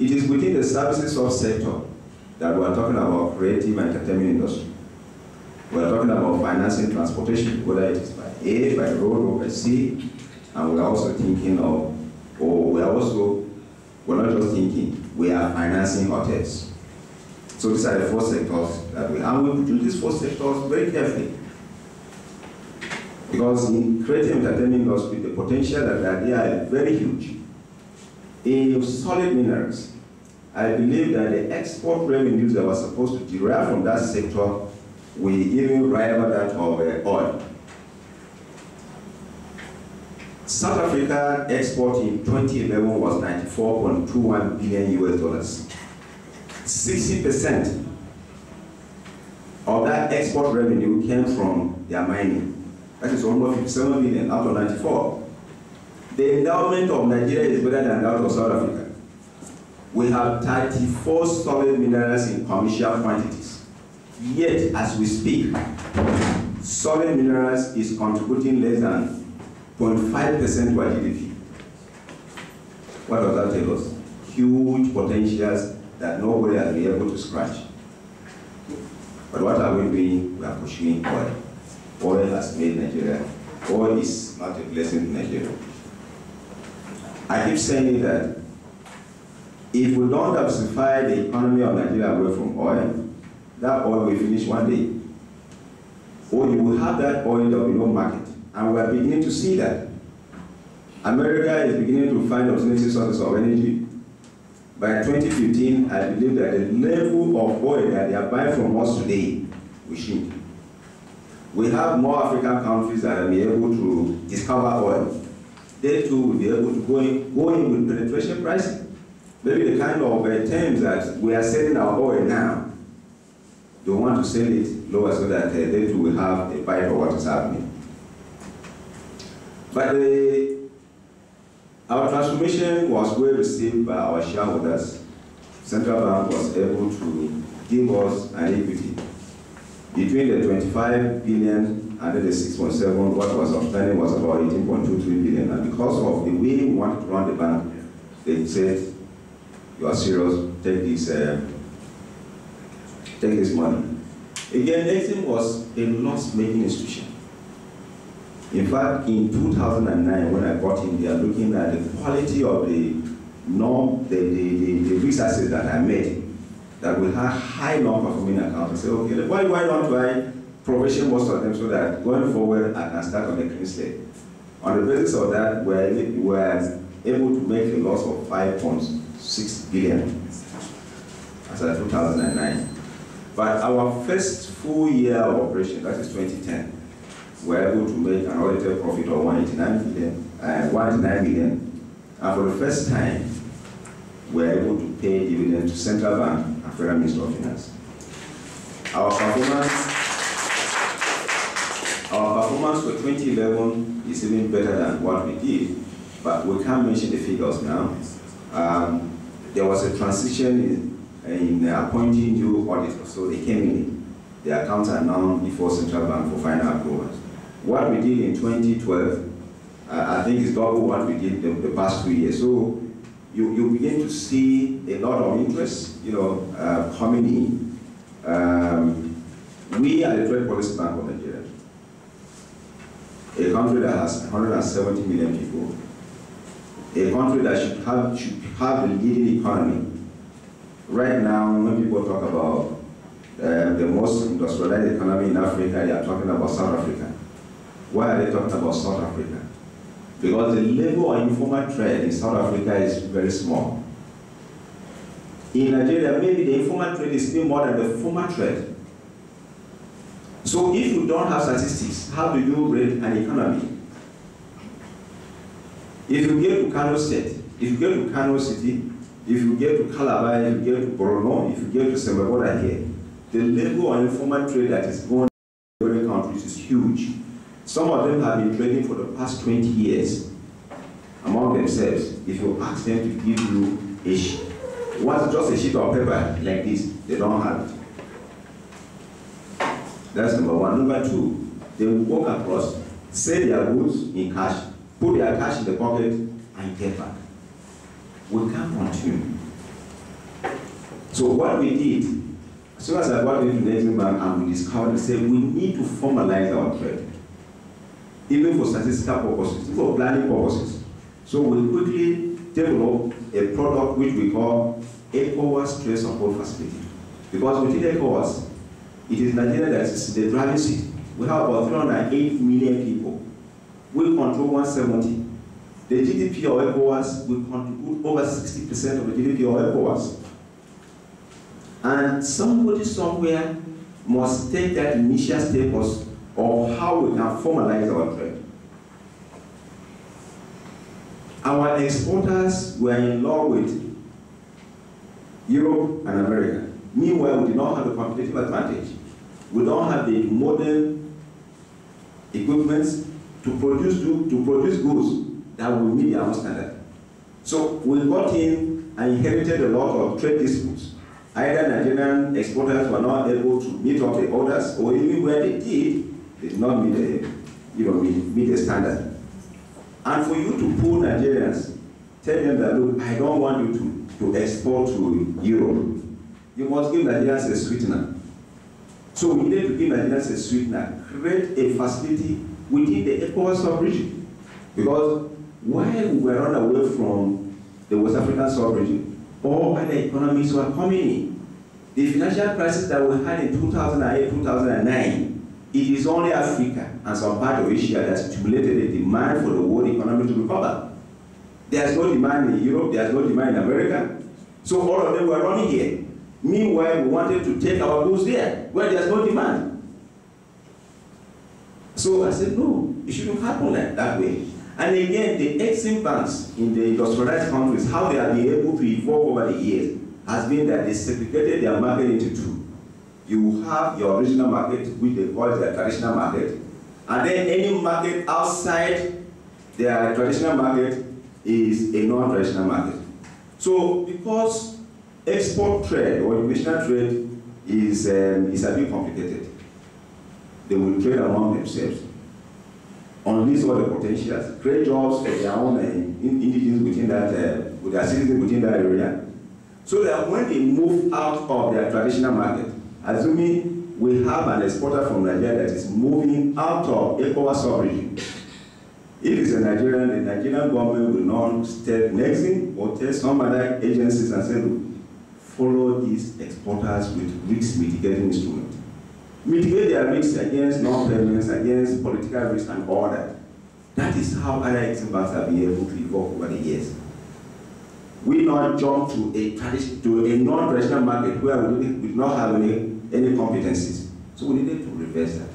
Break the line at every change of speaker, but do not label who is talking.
It is within the services subsector that we are talking about creative and entertainment industry. We are talking about financing transportation, whether it is by air, by road, or by sea. And we are also thinking of, we're not just thinking, we are financing hotels. So these are the 4 sectors that we have. And we do these 4 sectors very carefully. Because in creative entertainment industry, the potential that they are very huge. In solid minerals, I believe that the export revenues that were supposed to derive from that sector will even rival that of oil. South Africa export in 2011 was $94.21 billion US. 60% of that export revenue came from their mining. That is almost 57 billion out of 94. The endowment of Nigeria is better than that of South Africa. We have 34 solid minerals in commercial quantities. Yet, as we speak, solid minerals is contributing less than 0.5% to our GDP. What does that tell us? Huge potentials that nobody has been able to scratch. But what are we doing? We are pursuing oil. Oil has made Nigeria. Oil is not a blessing to Nigeria. I keep saying that if we don't diversify the economy of Nigeria away from oil, that oil will finish one day. Or you will have that oil, there will be no market. And we are beginning to see that. America is beginning to find alternative sources of energy. By 2015, I believe that the level of oil that they are buying from us today will shrink. We have more African countries that will be able to discover oil. They too will be able to go in with penetration pricing. Maybe the kind of terms that we are selling our oil now, they want to sell it lower so that they too will have a bite of what is happening. But our transformation was well received by our shareholders. Central Bank was able to give us an equity between the 25 billion and the 6.7. What was outstanding was about 18.23 billion. And because of the way we wanted to run the bank, they said, "You are serious, take this money." Again, Exim was a loss-making institution. In fact, in 2009, when I got in there, looking at the quality of the risk assets that I made, that we have high non-performing accounts, I said, okay, why don't I provision most of them so that going forward I can start on a clean slate? On the basis of that, we were able to make a loss of 5.6 billion as of 2009. But our first full year of operation, that is 2010, we were able to make an audited profit of 189 billion. And for the first time, we were able to pay dividends to Central Bank and Federal Ministry of Finance. Our performance for 2011 is even better than what we did, but we can't mention the figures now. There was a transition in appointing new auditors, so they came in. The accounts are now before Central Bank for final approval. What we did in 2012, I think is double what we did the past 2 years. So you begin to see a lot of interest, coming in. We are the Trade Policy Bank of Nigeria, a country that has 170 million people, a country that should have the leading economy. Right now, when people talk about the most industrialized economy in Africa, they are talking about South Africa. Why are they talking about South Africa? Because the level of informal trade in South Africa is very small. In Nigeria, maybe the informal trade is still more than the formal trade. So if you don't have statistics, how do you rate an economy? If you get to Kano State, if you get to Kano City, if you get to Calabar, if you get to Borno, if you get to Sembabora here, the level of informal trade that is going on in countries is huge. Some of them have been trading for the past 20 years among themselves. If you ask them to give you just a sheet of paper like this, they don't have it. That's number one. Number two, they will walk across, sell their goods in cash, put their cash in the pocket, and get back. We can't continue. So what we did, as soon as I got into the Exim Bank and we discovered, we said we need to formalize our trade, even for statistical purposes, even for planning purposes. So we quickly developed a product which we call ECOWAS Trade Support Facility. Because within ECOWAS, it is Nigeria that is the driving seat. We have about 308 million people. We control 170. The GDP of ECOWAS will contribute over 60% of the GDP of ECOWAS. And somebody somewhere must take that initial step of how we can formalize our trade. Our exporters were in law with Europe and America. Meanwhile, we did not have a competitive advantage. We don't have the modern equipment to produce goods that will meet their own standard. So we got in and inherited a lot of trade disputes. Either Nigerian exporters were not able to meet up the orders, or even where they did not meet the standard. And for you to pull Nigerians, tell them that, look, I don't want you to export to Europe. You must give Nigerians a sweetener. So we needed to give Nigerians a sweetener, create a facility within the ECOWAS sub-region. Because while we were run away from the West African sub-region, all other economies were coming in. The financial crisis that we had in 2008, 2009, it is only Africa and some part of Asia that stimulated the demand for the world economy to recover. There's no demand in Europe, there's no demand in America. So all of them were running here. Meanwhile, we wanted to take our goods there, where there's no demand. So I said, no, it shouldn't happen like that way. And again, the Exim banks in the industrialized countries, how they have been able to evolve over the years, has been that they segregated their market into two. You have your original market, which they call their traditional market, and then any market outside their traditional market is a non-traditional market. So because export trade or international trade is a bit complicated, they will trade among themselves, unleash all the potentials, create jobs for their own indigenous within that, with their citizens within that area, so that when they move out of their traditional market, assuming we have an exporter from Nigeria that is moving out of ECOWAS sub-region, if it's a Nigerian, the Nigerian government will not step next in or tell some other agencies and say, look, follow these exporters with risk mitigating instruments. Mitigate their risks against non-payments, against political risk and all that. That is how other Exim banks have been able to evolve over the years. We not jump to a non-traditional market where we did not have any competencies. So we needed to reverse that.